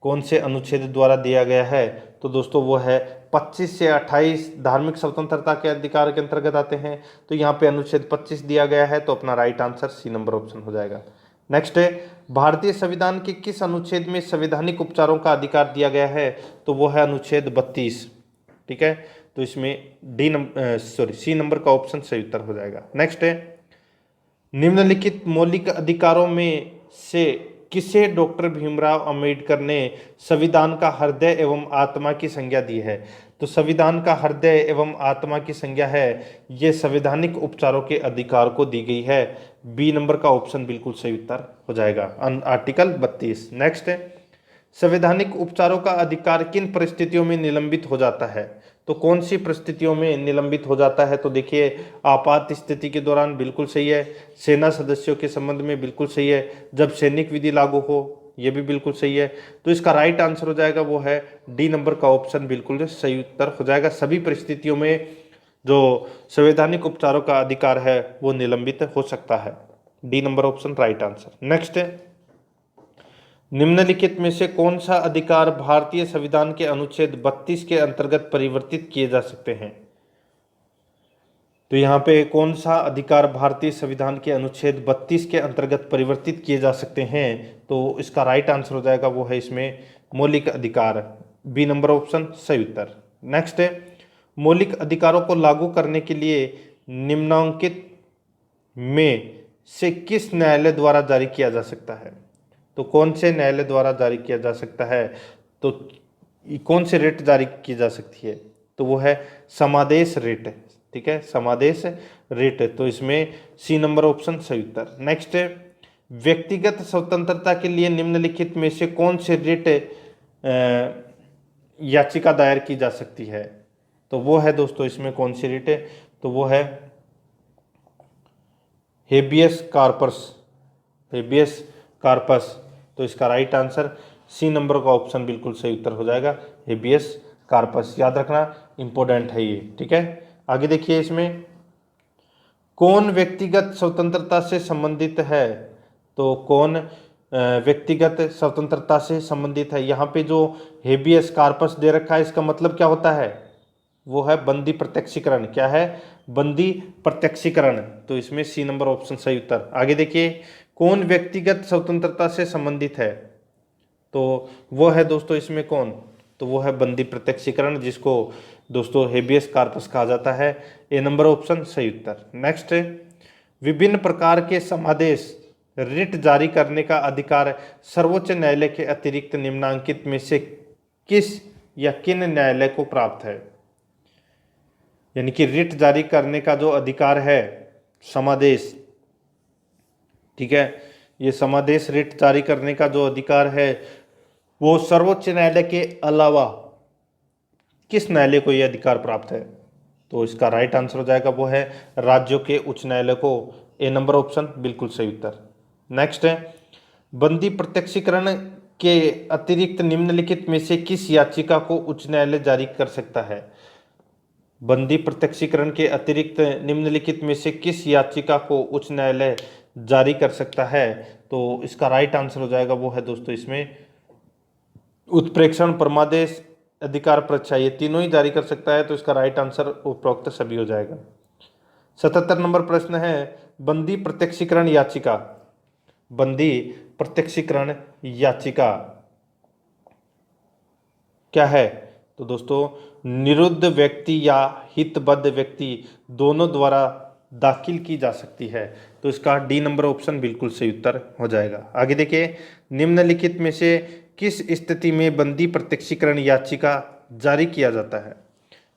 कौन से अनुच्छेद द्वारा दिया गया है? तो दोस्तों वो है 25 से 28 धार्मिक स्वतंत्रता के अधिकार के अंतर्गत आते हैं। तो यहाँ पे अनुच्छेद 25 दिया गया है, तो अपना right answer C number option हो जाएगा। नेक्स्ट है भारतीय संविधान के किस अनुच्छेद में संवैधानिक उपचारों का अधिकार दिया गया है? तो वो है अनुच्छेद 32। ठीक है, तो इसमें सी नंबर का ऑप्शन सही उत्तर हो जाएगा। नेक्स्ट है निम्नलिखित मौलिक अधिकारों में से किसे डॉक्टर भीमराव अंबेडकर ने संविधान का हृदय एवं आत्मा की संज्ञा दी है? तो संविधान का हृदय एवं आत्मा की संज्ञा है, ये संवैधानिक उपचारों के अधिकार को दी गई है। बी नंबर का ऑप्शन बिल्कुल सही उत्तर हो जाएगा, आर्टिकल 32। नेक्स्ट है संवैधानिक उपचारों का अधिकार किन परिस्थितियों में निलंबित हो जाता है? तो कौन सी परिस्थितियों में निलंबित हो जाता है? तो देखिए आपात स्थिति के दौरान बिल्कुल सही है, सेना सदस्यों के संबंध में बिल्कुल सही है, जब सैनिक विधि लागू हो ये भी बिल्कुल सही है। तो इसका राइट आंसर हो जाएगा वो है डी नंबर का ऑप्शन बिल्कुल सही उत्तर हो जाएगा। सभी परिस्थितियों में जो संवैधानिक उपचारों का अधिकार है वो निलंबित हो सकता है। D number option right answer. Next है निम्नलिखित में से कौन सा अधिकार भारतीय संविधान के अनुच्छेद 32 के अंतर्गत परिवर्तित किए जा सकते हैं? तो यहाँ पे कौन सा अधिकार भारतीय संविधान के अनुच्छेद 32 के अंतर्गत परिवर्तित किए जा सकते हैं? तो इसका राइट आंसर हो जाएगा वो है इसमें मौलिक अधिकार, बी नंबर ऑप्शन सही उत्तर। नेक्स्ट है मौलिक अधिकारों को लागू करने के लिए निम्नांकित में से किस न्यायालय द्वारा जारी किया जा सकता है? तो कौन से न्यायालय द्वारा जारी किया जा सकता है? तो कौन से रिट जारी की जा सकती है? तो वो है समादेश रिट। ठीक है, समादेश रिट। तो इसमें सी नंबर ऑप्शन सही उत्तर। नेक्स्ट है व्यक्तिगत स्वतंत्रता के लिए निम्नलिखित में से कौन से रिट याचिका दायर की जा सकती है? तो वो है दोस्तों इसमें कौन सी रिट है? तो वो है हेबियस कार्पस, हेबियस कार्पस। तो इसका राइट आंसर सी नंबर का ऑप्शन बिल्कुल सही उत्तर हो जाएगा, हेबियस कार्पस। याद रखना इंपॉर्टेंट है ये। ठीक है, आगे देखिए इसमें कौन व्यक्तिगत स्वतंत्रता से संबंधित है? तो कौन व्यक्तिगत स्वतंत्रता से संबंधित है? यहाँ पे जो हेबियस कार्पस दे रखा है इसका मतलब क्या होता है? वो है बंदी प्रत्यक्षीकरण। क्या है? बंदी प्रत्यक्षीकरण। तो इसमें सी नंबर ऑप्शन सही उत्तर। आगे देखिए कौन व्यक्तिगत स्वतंत्रता से संबंधित है? तो वो है दोस्तों इसमें कौन? तो वो है बंदी प्रत्यक्षीकरण, जिसको दोस्तों हेबियस कार्पस कहा जाता है। ए नंबर ऑप्शन सही उत्तर। नेक्स्ट है विभिन्न प्रकार के समादेश रिट जारी करने का अधिकार सर्वोच्च न्यायालय के अतिरिक्त निम्नांकित में से किस या किन न्यायालय को प्राप्त है? यानी कि रिट जारी करने का जो अधिकार है, समादेश, ठीक है, ये समादेश रिट जारी करने का जो अधिकार है वो सर्वोच्च न्यायालय के अलावा किस न्यायालय को यह अधिकार प्राप्त है? तो इसका राइट आंसर हो जाएगा वो है राज्यों के उच्च न्यायालय को ए नंबर ऑप्शन बिल्कुल सही उत्तर। नेक्स्ट है, बंदी प्रत्यक्षीकरण के अतिरिक्त निम्नलिखित में से किस याचिका को उच्च न्यायालय जारी कर सकता है? बंदी प्रत्यक्षीकरण के अतिरिक्त निम्नलिखित में से किस याचिका को उच्च न्यायालय जारी कर सकता है? तो इसका राइट आंसर हो जाएगा वो है दोस्तों इसमें उत्प्रेक्षण, परमादेश, अधिकार परीक्षा, ये तीनों ही जारी कर सकता है। तो इसका राइट आंसर उपरोक्त सभी हो जाएगा। 77 नंबर प्रश्न है, बंदी प्रत्यक्षीकरण याचिका, बंदी प्रत्यक्षीकरण याचिका क्या है? तो दोस्तों निरुद्ध व्यक्ति या हितबद्ध व्यक्ति दोनों द्वारा दाखिल की जा सकती है। तो इसका डी नंबर ऑप्शन बिल्कुल सही उत्तर हो जाएगा। आगे देखिए, निम्नलिखित में से किस स्थिति में बंदी प्रत्यक्षीकरण याचिका जारी किया जाता है?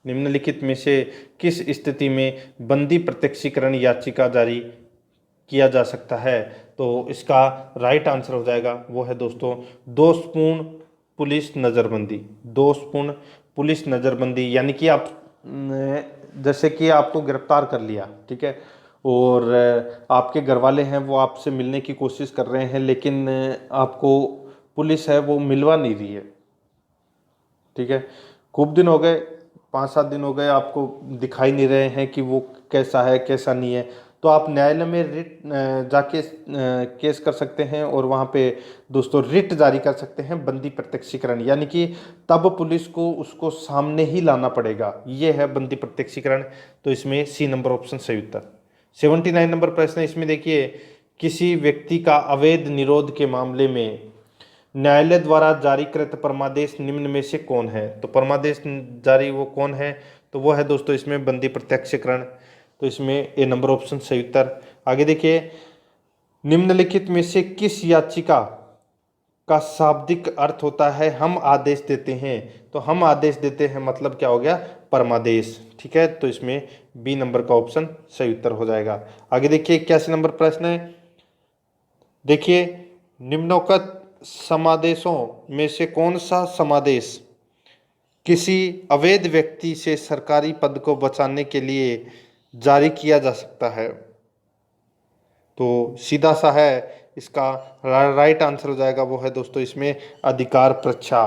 निम्नलिखित में से किस स्थिति में बंदी प्रत्यक्षीकरण याचिका जारी किया जा सकता है? तो इसका राइट आंसर हो जाएगा वो है दोस्तों दोषपूर्ण पुलिस नज़रबंदी। दोषपूर्ण पुलिस नज़रबंदी यानी कि आप जैसे कि आपको गिरफ्तार कर लिया, ठीक है, और आपके घर वाले हैं वो आपसे मिलने की कोशिश कर रहे हैं, लेकिन आपको पुलिस है वो मिलवा नहीं रही है, ठीक है, खूब दिन हो गए, 5-7 दिन हो गए, आपको दिखाई नहीं रहे हैं कि वो कैसा है कैसा नहीं है। तो आप न्यायालय में रिट जाके केस कर सकते हैं और वहाँ पे दोस्तों रिट जारी कर सकते हैं बंदी प्रत्यक्षीकरण, यानी कि तब पुलिस को उसको सामने ही लाना पड़ेगा। ये है बंदी प्रत्यक्षीकरण। तो इसमें सी नंबर ऑप्शन सही उत्तर। 79 नंबर प्रश्न है, इसमें देखिए, किसी व्यक्ति का अवैध निरोध के मामले में न्यायालय द्वारा जारीकृत परमादेश निम्न में से कौन है? तो परमादेश जारी वो कौन है? तो वो है दोस्तों इसमें बंदी प्रत्यक्षीकरण। तो इसमें ए नंबर ऑप्शन सही उत्तर। आगे देखिए, निम्नलिखित में से किस याचिका का शाब्दिक अर्थ होता है हम आदेश देते हैं? तो हम आदेश देते हैं मतलब क्या हो गया? परमादेश, ठीक है। तो इसमें बी नंबर का ऑप्शन सही उत्तर हो जाएगा। आगे देखिए 81 नंबर प्रश्न है, देखिए, निम्नोक्त समादेशों में से कौन सा समादेश किसी अवैध व्यक्ति से सरकारी पद को बचाने के लिए जारी किया जा सकता है? तो सीधा सा है, इसका राइट आंसर हो जाएगा वो है दोस्तों इसमें अधिकार परीक्षा,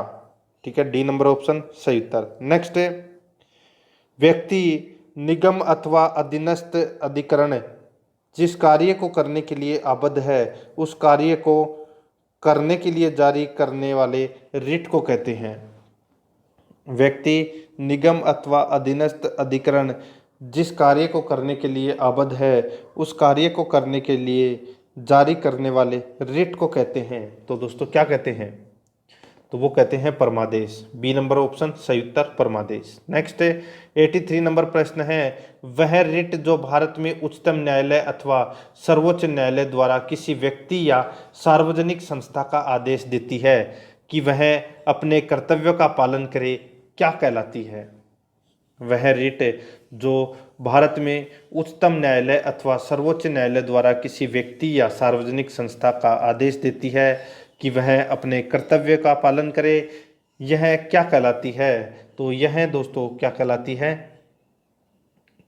ठीक है, डी नंबर ऑप्शन सही उत्तर। नेक्स्ट है, व्यक्ति, निगम अथवा अधीनस्थ अधिकरण जिस कार्य को करने के लिए आबद्ध है उस कार्य को करने के लिए जारी करने वाले रिट को कहते हैं। व्यक्ति, निगम अथवा अधीनस्थ अधिकरण जिस कार्य को करने के लिए आबद्ध है उस कार्य को करने के लिए जारी करने वाले रिट को कहते हैं। तो दोस्तों क्या कहते हैं? तो वो कहते हैं परमादेश। बी नंबर ऑप्शन सही उत्तर, परमादेश। नेक्स्ट 83 नंबर प्रश्न है, वह रिट जो भारत में उच्चतम न्यायालय अथवा सर्वोच्च न्यायालय द्वारा किसी व्यक्ति या सार्वजनिक संस्था का आदेश देती है कि वह अपने कर्तव्यों का पालन करे, क्या कहलाती है? वह रिट जो भारत में उच्चतम न्यायालय अथवा सर्वोच्च न्यायालय द्वारा किसी व्यक्ति या सार्वजनिक संस्था का आदेश देती है कि वह अपने कर्तव्य का पालन करे, यह क्या कहलाती है? तो यह दोस्तों क्या कहलाती है?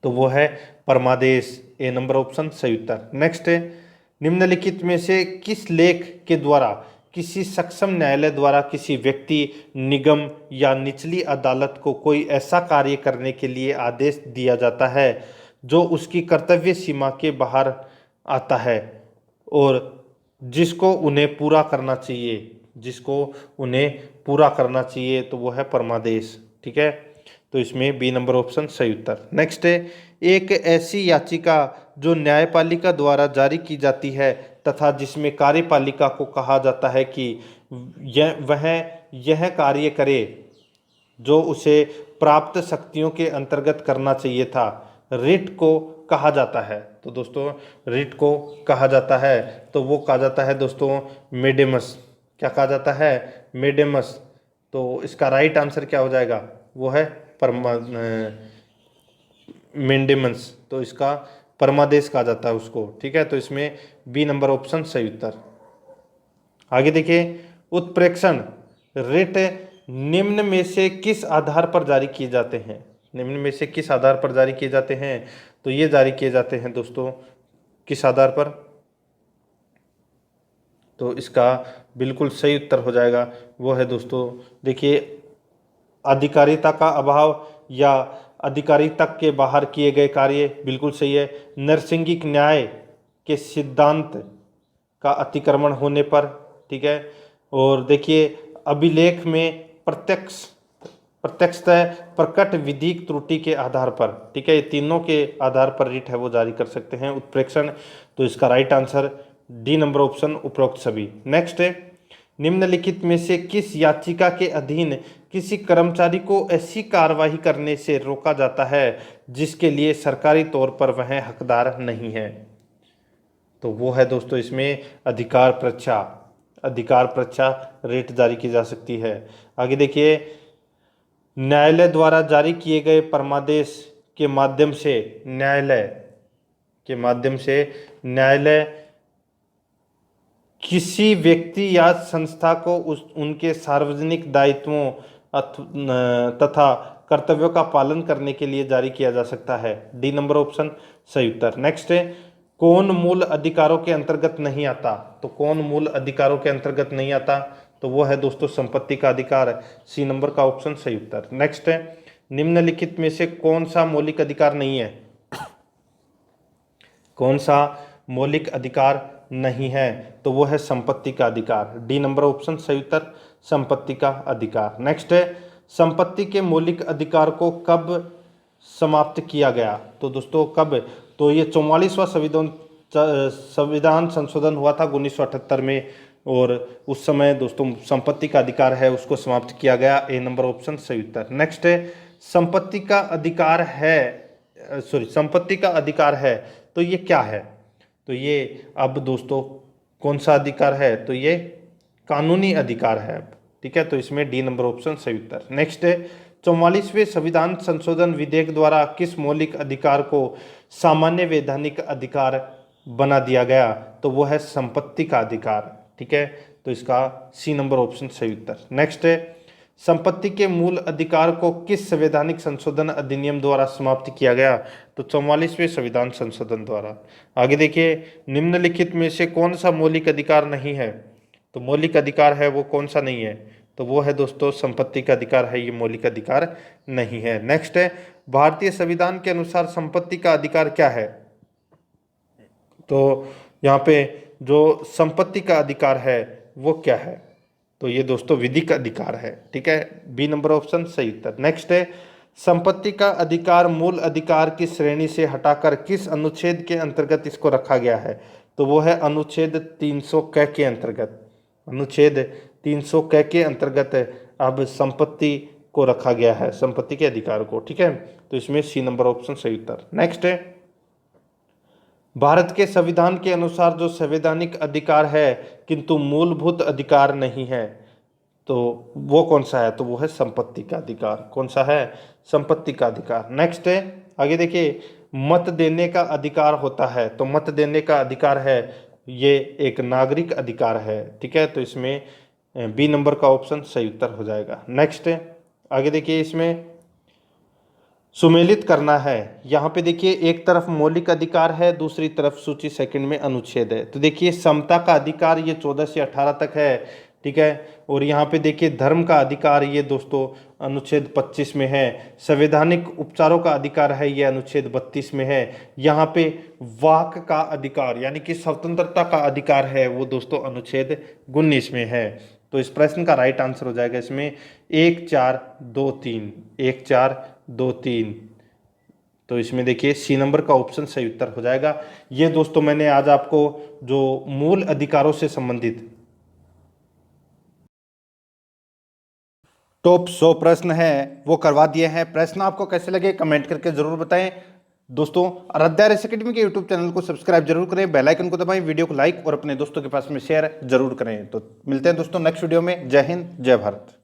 तो वो है परमादेश। ए नंबर ऑप्शन सही उत्तर। नेक्स्ट है, निम्नलिखित में से किस लेख के द्वारा किसी सक्षम न्यायालय द्वारा किसी व्यक्ति, निगम या निचली अदालत को कोई ऐसा कार्य करने के लिए आदेश दिया जाता है जो उसकी कर्तव्य सीमा के बाहर आता है और जिसको उन्हें पूरा करना चाहिए, जिसको उन्हें पूरा करना चाहिए? तो वो है परमादेश, ठीक है। तो इसमें बी नंबर ऑप्शन सही उत्तर। नेक्स्ट है, एक ऐसी याचिका जो न्यायपालिका द्वारा जारी की जाती है तथा जिसमें कार्यपालिका को कहा जाता है कि वह यह कार्य करे जो उसे प्राप्त शक्तियों के अंतर्गत करना चाहिए था, रिट को कहा जाता है। तो दोस्तों रिट को कहा जाता है, तो वो कहा जाता है दोस्तों मेडेमस। क्या कहा जाता है? मेडेमस। तो इसका राइट आंसर क्या हो जाएगा? वो है मेंडेमस। तो इसका परमादेश कहा जाता है उसको, ठीक है। तो इसमें बी नंबर ऑप्शन सही उत्तर। आगे देखिए, उत्प्रेक्षण रिट निम्न में से किस आधार पर जारी किए जाते हैं? निम्न में से किस आधार पर जारी किए जाते हैं? तो ये जारी किए जाते हैं दोस्तों किस आधार पर? तो इसका बिल्कुल सही उत्तर हो जाएगा वो है दोस्तों, देखिए, अधिकारिता का अभाव या अधिकारिता के बाहर किए गए कार्य, बिल्कुल सही है। नैसर्गिक न्याय के सिद्धांत का अतिक्रमण होने पर, ठीक है। और देखिए, अभिलेख में प्रत्यक्षतः प्रकट विधिक त्रुटि के आधार पर, ठीक है, ये तीनों के आधार पर रिट है वो जारी कर सकते हैं। उत्प्रेक्षण, तो इसका right answer D number option, उपरोक्त सभी। नेक्स्ट है, निम्नलिखित में से किस याचिका के अधीन किसी कर्मचारी को ऐसी कार्रवाई करने से रोका जाता है जिसके लिए सरकारी तौर पर वह हकदार नहीं है? तो वो है दोस्तों इसमें अधिकार परीक्षा रेट जारी की जा सकती है। आगे देखिए, न्यायालय द्वारा जारी किए गए परमादेश के माध्यम से न्यायालय किसी व्यक्ति या संस्था को उनके सार्वजनिक दायित्वों तथा कर्तव्यों का पालन करने के लिए जारी किया जा सकता है। डी नंबर ऑप्शन सही उत्तर। नेक्स्ट है, कौन मूल अधिकारों के अंतर्गत नहीं आता? तो कौन मूल अधिकारों के अंतर्गत नहीं आता? तो वो है दोस्तों संपत्ति का अधिकार, सी नंबर का ऑप्शन सही उत्तर। नेक्स्ट है, निम्नलिखित में से कौन सा मौलिक अधिकार नहीं है? कौन सा मौलिक अधिकार नहीं है? तो वो है संपत्ति का अधिकार, डी नंबर ऑप्शन सही उत्तर, संपत्ति का अधिकार। नेक्स्ट है, संपत्ति के मौलिक अधिकार को कब समाप्त किया गया? तो दोस्तों कब? तो ये 44वां संविधान संशोधन हुआ था 1978 में, और उस समय दोस्तों संपत्ति का अधिकार है उसको समाप्त किया गया, ए नंबर ऑप्शन सही उत्तर। नेक्स्ट है, संपत्ति का अधिकार है, तो ये क्या है? तो ये अब दोस्तों कौन सा अधिकार है? तो ये कानूनी अधिकार है, ठीक है। तो इसमें डी नंबर ऑप्शन सही उत्तर। नेक्स्ट है, 44वें संविधान संशोधन विधेयक द्वारा किस मौलिक अधिकार को सामान्य वैधानिक अधिकार बना दिया गया? तो वो है संपत्ति का अधिकार, ठीक है। तो इसका सी नंबर ऑप्शन सही उत्तर। नेक्स्ट है, संपत्ति के मूल अधिकार को किस संवैधानिक संशोधन अधिनियम द्वारा समाप्त किया गया? तो 44वें संविधान संशोधन द्वारा। आगे देखिए, निम्नलिखित में से कौन सा मौलिक अधिकार नहीं है? तो मौलिक अधिकार है वो कौन सा नहीं है? तो वो है दोस्तों संपत्ति का अधिकार है, ये मौलिक अधिकार नहीं है। नेक्स्ट है, भारतीय संविधान के अनुसार संपत्ति का अधिकार क्या है? तो यहाँ पे जो संपत्ति का अधिकार है वो क्या है? तो ये दोस्तों विधिक अधिकार है, ठीक है, बी नंबर ऑप्शन सही उत्तर। नेक्स्ट है, संपत्ति का अधिकार मूल अधिकार की श्रेणी से हटाकर किस अनुच्छेद के अंतर्गत इसको रखा गया है? तो वो है अनुच्छेद 300 क के अंतर्गत, अनुच्छेद 300 क के अंतर्गत अब संपत्ति को रखा गया है, संपत्ति के अधिकार को, ठीक है। तो इसमें सी नंबर ऑप्शन सही उत्तर। नेक्स्ट है, भारत के संविधान के अनुसार जो संवैधानिक अधिकार है किंतु मूलभूत अधिकार नहीं है, तो वो कौन सा है? तो वो है संपत्ति का अधिकार। कौन सा है? संपत्ति का अधिकार। नेक्स्ट है, आगे देखिए, मत देने का अधिकार होता है, तो मत देने का अधिकार है ये एक नागरिक अधिकार है, ठीक है। तो इसमें बी नंबर का ऑप्शन सही उत्तर हो जाएगा। नेक्स्ट है, आगे देखिए, इसमें सुमेलित करना है, यहाँ पे देखिए एक तरफ मौलिक अधिकार है, दूसरी तरफ सूची सेकंड में अनुच्छेद है। तो देखिए समता का अधिकार ये 14 से 18 तक है, ठीक है। और यहाँ पे देखिए धर्म का अधिकार ये दोस्तों अनुच्छेद 25 में है। संवैधानिक उपचारों का अधिकार है ये अनुच्छेद 32 में है। यहाँ पे वाक का अधिकार यानी कि स्वतंत्रता का अधिकार है वो दोस्तों अनुच्छेद 19 में है। तो इस प्रश्न का राइट आंसर हो जाएगा इसमें 1 4 2 3, 1 4 2 3। तो इसमें देखिए सी नंबर का ऑप्शन सही उत्तर हो जाएगा। ये दोस्तों मैंने आज आपको जो मूल अधिकारों से संबंधित टॉप 100 प्रश्न है वो करवा दिए हैं। प्रश्न आपको कैसे लगे कमेंट करके जरूर बताएं। दोस्तों आराध्या आरएस एकेडमी के यूट्यूब चैनल को सब्सक्राइब जरूर करें, बेल आइकन को दबाएं, वीडियो को लाइक और अपने दोस्तों के पास में शेयर जरूर करें। तो मिलते हैं दोस्तों नेक्स्ट वीडियो में। जय हिंद, जय भारत।